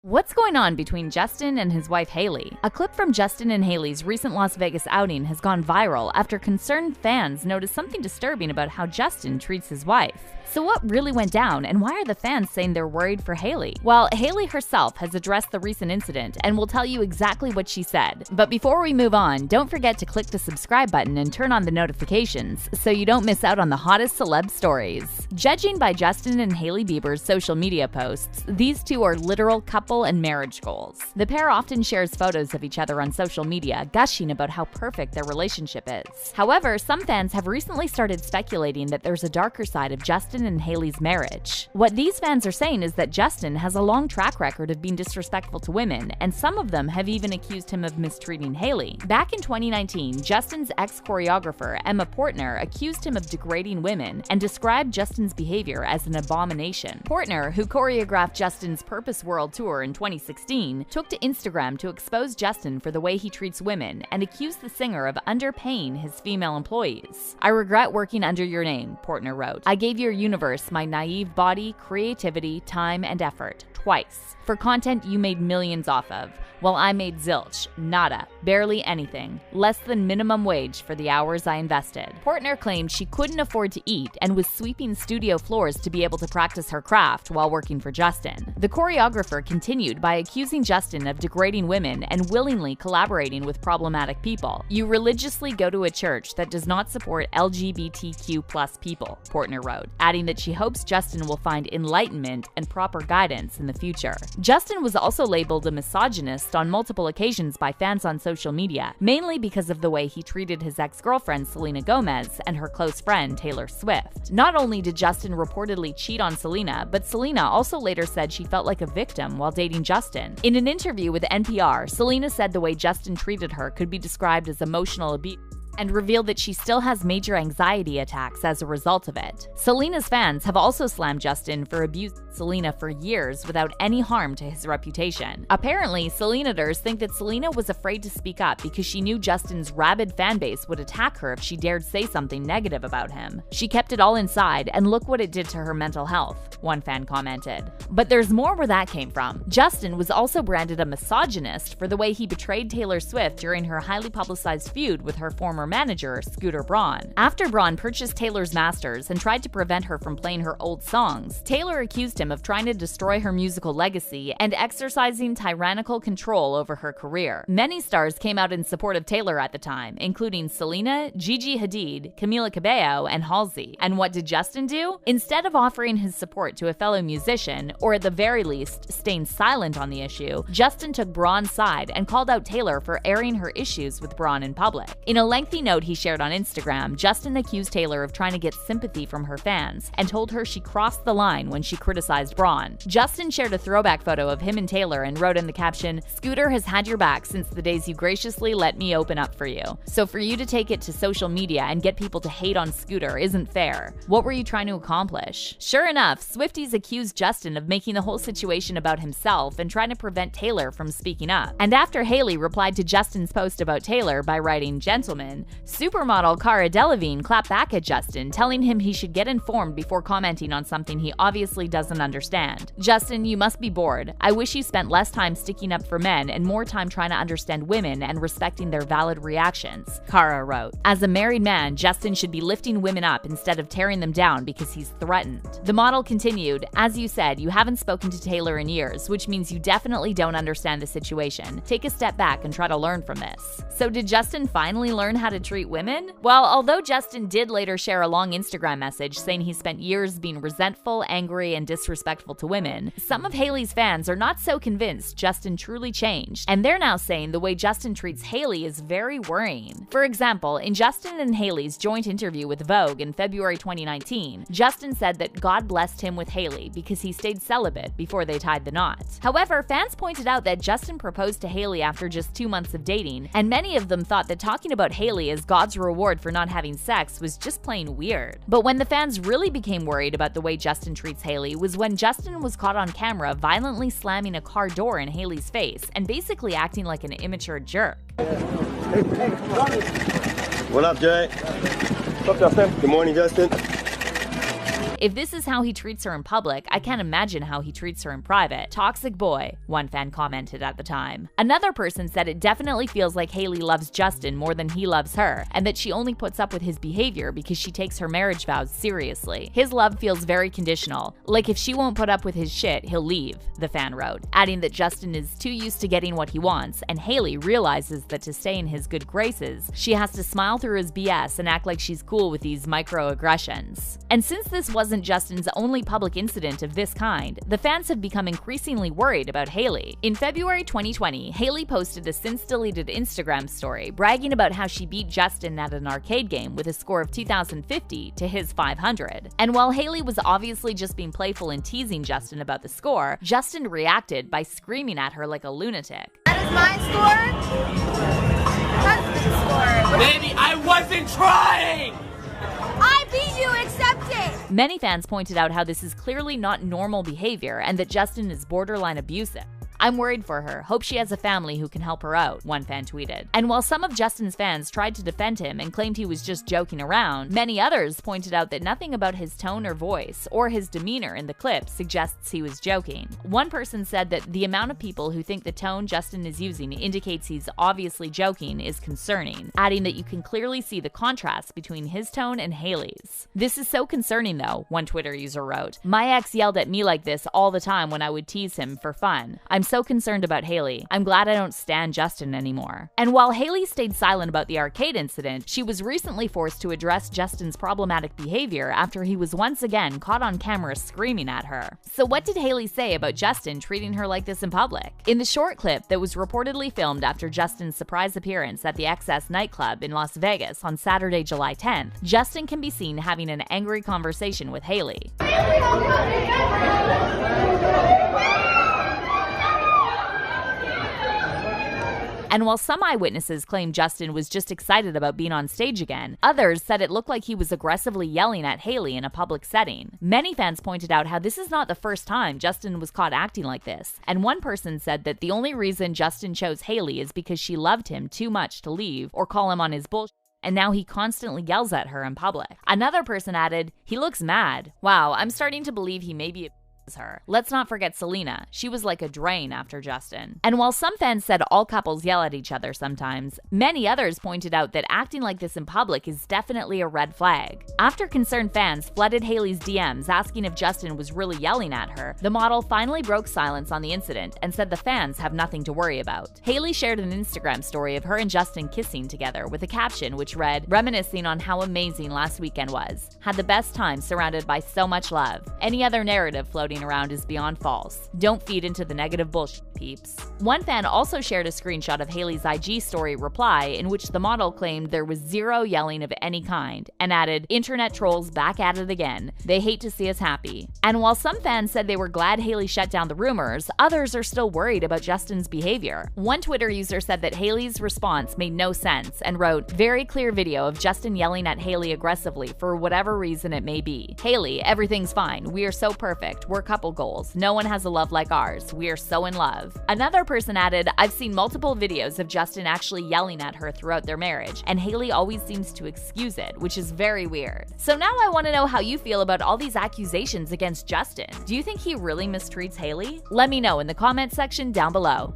What's going on between Justin and his wife Hailey? A clip from Justin and Hailey's recent Las Vegas outing has gone viral after concerned fans noticed something disturbing about how Justin treats his wife. So what really went down, and why are the fans saying they're worried for Hailey? Well, Hailey herself has addressed the recent incident and will tell you exactly what she said. But before we move on, don't forget to click the subscribe button and turn on the notifications so you don't miss out on the hottest celeb stories. Judging by Justin and Hailey Bieber's social media posts, these two are literal couple and marriage goals. The pair often shares photos of each other on social media, gushing about how perfect their relationship is. However, some fans have recently started speculating that there's a darker side of Justin and Hailey's marriage. What these fans are saying is that Justin has a long track record of being disrespectful to women, and some of them have even accused him of mistreating Hailey. Back in 2019, Justin's ex-choreographer, Emma Portner, accused him of degrading women and described Justin's behavior as an abomination. Portner, who choreographed Justin's Purpose World Tour in 2016, took to Instagram to expose Justin for the way he treats women and accused the singer of underpaying his female employees. "I regret working under your name," Portner wrote. "I gave your universe my naive body, creativity, time, and effort, twice, for content you made millions off of, while I made zilch, nada, barely anything, less than minimum wage for the hours I invested." Portner claimed she couldn't afford to eat and was sweeping studio floors to be able to practice her craft while working for Justin. The choreographer continued by accusing Justin of degrading women and willingly collaborating with problematic people. "You religiously go to a church that does not support LGBTQ+ people," Portner wrote, adding that she hopes Justin will find enlightenment and proper guidance in the future. Justin was also labeled a misogynist on multiple occasions by fans on social media, mainly because of the way he treated his ex-girlfriend Selena Gomez and her close friend Taylor Swift. Not only did Justin reportedly cheat on Selena, but Selena also later said she felt like a victim while dating Justin. In an interview with NPR, Selena said the way Justin treated her could be described as emotional abuse, and revealed that she still has major anxiety attacks as a result of it. Selena's fans have also slammed Justin for abusing Selena for years without any harm to his reputation. Apparently, Selenators think that Selena was afraid to speak up because she knew Justin's rabid fanbase would attack her if she dared say something negative about him. "She kept it all inside, and look what it did to her mental health," one fan commented. But there's more where that came from. Justin was also branded a misogynist for the way he betrayed Taylor Swift during her highly publicized feud with her former manager, Scooter Braun. After Braun purchased Taylor's masters and tried to prevent her from playing her old songs, Taylor accused him of trying to destroy her musical legacy and exercising tyrannical control over her career. Many stars came out in support of Taylor at the time, including Selena, Gigi Hadid, Camila Cabello, and Halsey. And what did Justin do? Instead of offering his support to a fellow musician, or at the very least, staying silent on the issue, Justin took Braun's side and called out Taylor for airing her issues with Braun in public. In a lengthy note he shared on Instagram, Justin accused Taylor of trying to get sympathy from her fans and told her she crossed the line when she criticized Braun. Justin shared a throwback photo of him and Taylor and wrote in the caption, "Scooter has had your back since the days you graciously let me open up for you. So for you to take it to social media and get people to hate on Scooter isn't fair. What were you trying to accomplish?" Sure enough, Swifties accused Justin of making the whole situation about himself and trying to prevent Taylor from speaking up. And after Hailey replied to Justin's post about Taylor by writing, "Gentlemen," supermodel Cara Delevingne clapped back at Justin, telling him he should get informed before commenting on something he obviously doesn't understand. "Justin, you must be bored. I wish you spent less time sticking up for men and more time trying to understand women and respecting their valid reactions," Cara wrote. "As a married man, Justin should be lifting women up instead of tearing them down because he's threatened." The model continued, "As you said, you haven't spoken to Taylor in years, which means you definitely don't understand the situation. Take a step back and try to learn from this." So did Justin finally learn how to treat women? Well, although Justin did later share a long Instagram message saying he spent years being resentful, angry, and disrespectful to women, some of Hailey's fans are not so convinced Justin truly changed, and they're now saying the way Justin treats Hailey is very worrying. For example, in Justin and Hailey's joint interview with Vogue in February 2019, Justin said that God blessed him with Hailey because he stayed celibate before they tied the knot. However, fans pointed out that Justin proposed to Hailey after just 2 months of dating, and many of them thought that talking about Hailey as God's reward for not having sex was just plain weird. But when the fans really became worried about the way Justin treats Hailey was when Justin was caught on camera violently slamming a car door in Hailey's face and basically acting like an immature jerk. What up, Jay? What's up, Justin? Good morning, Justin. If this is how he treats her in public, I can't imagine how he treats her in private. Toxic boy, one fan commented at the time. Another person said it definitely feels like Hailey loves Justin more than he loves her, and that she only puts up with his behavior because she takes her marriage vows seriously. His love feels very conditional. Like if she won't put up with his shit, he'll leave, the fan wrote, adding that Justin is too used to getting what he wants, and Hailey realizes that to stay in his good graces, she has to smile through his BS and act like she's cool with these microaggressions. And since this wasn't Justin's only public incident of this kind, the fans have become increasingly worried about Hailey. In February 2020, Hailey posted a since-deleted Instagram story bragging about how she beat Justin at an arcade game with a score of 2,050 to his 500. And while Hailey was obviously just being playful and teasing Justin about the score, Justin reacted by screaming at her like a lunatic. That is my score. Husband's score. Baby, I wasn't trying! I beat you, accept it! Many fans pointed out how this is clearly not normal behavior and that Justin is borderline abusive. I'm worried for her. Hope she has a family who can help her out, one fan tweeted. And while some of Justin's fans tried to defend him and claimed he was just joking around, many others pointed out that nothing about his tone or voice or his demeanor in the clip suggests he was joking. One person said that the amount of people who think the tone Justin is using indicates he's obviously joking is concerning, adding that you can clearly see the contrast between his tone and Hailey's. This is so concerning though, one Twitter user wrote. My ex yelled at me like this all the time when I would tease him for fun. I'm so concerned about Hailey. I'm glad I don't stan Justin anymore. And while Hailey stayed silent about the arcade incident, she was recently forced to address Justin's problematic behavior after he was once again caught on camera screaming at her. So what did Hailey say about Justin treating her like this in public? In the short clip that was reportedly filmed after Justin's surprise appearance at the XS nightclub in Las Vegas on Saturday, July 10th, Justin can be seen having an angry conversation with Hailey. And while some eyewitnesses claim Justin was just excited about being on stage again, others said it looked like he was aggressively yelling at Hailey in a public setting. Many fans pointed out how this is not the first time Justin was caught acting like this, and one person said that the only reason Justin chose Hailey is because she loved him too much to leave or call him on his bullshit, and now he constantly yells at her in public. Another person added, "He looks mad. Wow, I'm starting to believe he may be her." Let's not forget Selena. She was like a drain after Justin. And while some fans said all couples yell at each other sometimes, many others pointed out that acting like this in public is definitely a red flag. After concerned fans flooded Hailey's DMs asking if Justin was really yelling at her, the model finally broke silence on the incident and said the fans have nothing to worry about. Hailey shared an Instagram story of her and Justin kissing together with a caption which read, "Reminiscing on how amazing last weekend was. Had the best time surrounded by so much love. Any other narrative floating around is beyond false. Don't feed into the negative bullshit, peeps." One fan also shared a screenshot of Hailey's IG story reply in which the model claimed there was zero yelling of any kind and added, "Internet trolls back at it again. They hate to see us happy." And while some fans said they were glad Hailey shut down the rumors, others are still worried about Justin's behavior. One Twitter user said that Hailey's response made no sense and wrote, "Very clear video of Justin yelling at Hailey aggressively for whatever reason it may be. Hailey, everything's fine. We are so perfect. We're couple goals. No one has a love like ours. We are so in love." Another person added, "I've seen multiple videos of Justin actually yelling at her throughout their marriage, and Hailey always seems to excuse it, which is very weird." So now I want to know how you feel about all these accusations against Justin. Do you think he really mistreats Hailey? Let me know in the comment section down below.